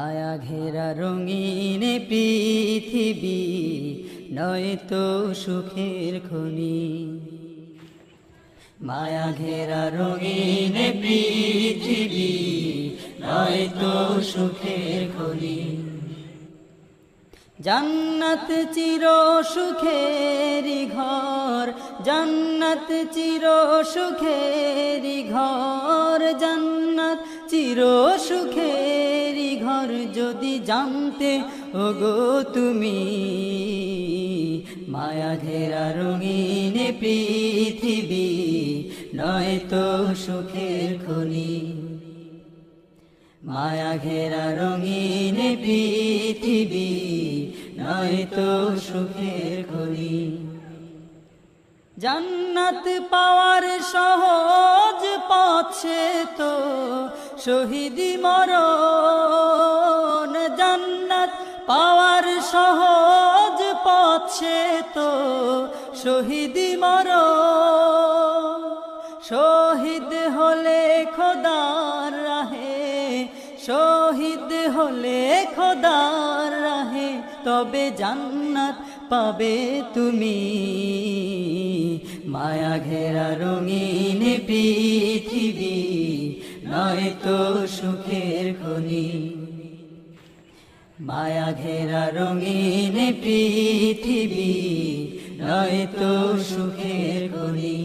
আয়া ঘেরা রঙিন পৃথিবী নয়তো সুখের খনি। মায়া ঘেরা রঙিন পৃথিবী নয়তো সুখের খনি। জান্নাত চির সুখেরি ঘর, জান্নাত চির সুখেরি ঘর, জান্নাত চির সুখেরি ঘর। যদি জানতে ওগো তুমি মায়া ঘেরা রঙিন পৃথিবী নয়তো সুখের খনি। মায়া ঘেরা রঙিন পৃথিবী নয়তো সুখের খনি। জান্নাত পাওয়ার সহজ পথ সে তো শহীদি মরণ। জান্নাত পাওয়ার সহজ পথ সে তো শহীদি মরণ। শহীদ হলে খোদার রাহে, শহীদ হলে খোদার রাহে, তবে জান্নাত পাবে তুমি। মায়া ঘেরা রঙিন পৃথিবী নয়তো সুখের খনি। মায়া ঘেরা রঙিন পৃথিবী নয়তো সুখের খনি।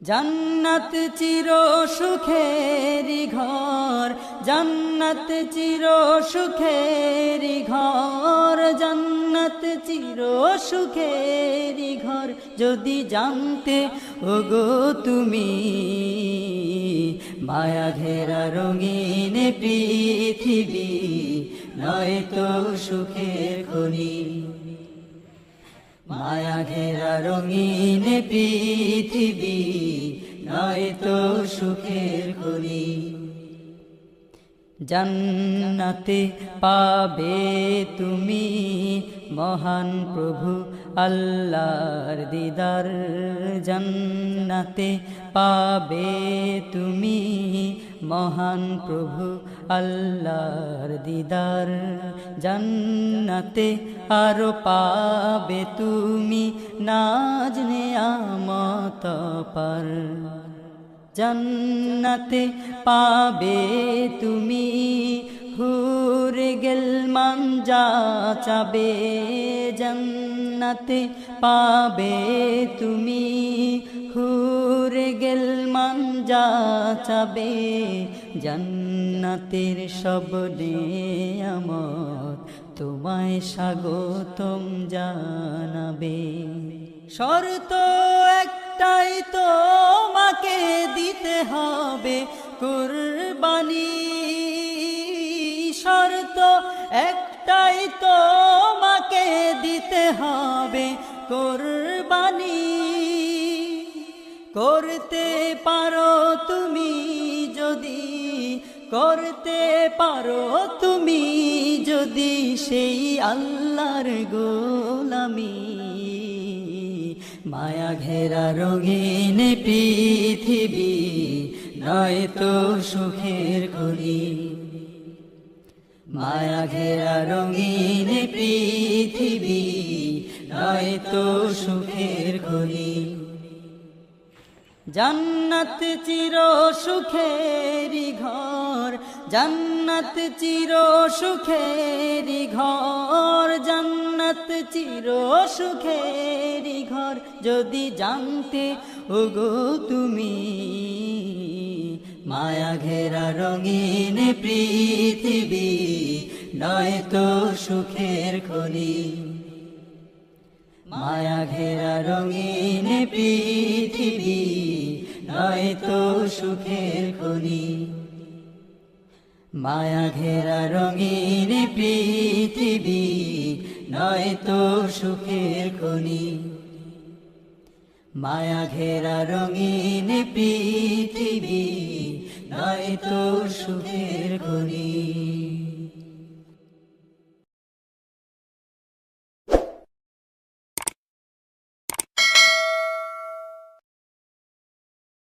জান্নাত চির সুখেরি ঘর, জান্নাত চির সুখেরি ঘর, জান্নাত চির সুখেরি ঘর। যদি জানতে ওগো তুমি মায়া ঘেরা রঙিন পৃথিবী নয়তো সুখের খনি। মায়া ঘেরা রঙিন পৃথিবী নয়তো সুখের খনি। জান্নাতে পাবে তুমি মহান প্রভু আল্লাহর দিদার। জান্নাতে পাবে তুমি মহান প্রভু আল্লাহর দিদার। জান্নাতে আরো পাবে তুমি নাজ নেয়ামত পার। জান্নাতে পাবে তুমি হুর গেলমান যা চাবে। জান্নাতে পাবে তুমি হুর গেলমান যা চাবে। জান্নাতের সব নেয়ামত তোমায় স্বাগতম জানাবে। শর্ত একটাই তোমাকে দিতে হবে কুরবানি। শর্ত একটাই তোমাকে দিতে হবে কুরবানি। করতে পারো তুমি যদি, করতে পারো তুমি যদি সেই আল্লাহর গোলামি। মায়া ঘেরা রঙিন পৃথিবী নয়তো সুখের খনি। মায়া ঘেরা রঙিন পৃথিবী নয়তো সুখের খনি। জান্নাত চির সুখেরি ঘর, জান্নাত চির সুখেরি ঘর, জান্নাত চির সুখেরি ঘর। যদি জানতে ওগো তুমি মায়া ঘেরা রঙিন পৃথিবী নয়তো সুখের খনি। মায়া ঘেরা রঙিন পৃথিবী নয়তো সুখের খনি। মায়া ঘেরা রঙিন পৃথিবী নয়তো সুখের খনি। মায়া ঘেরা রঙিন পৃথিবী নয়তো সুখের খনি।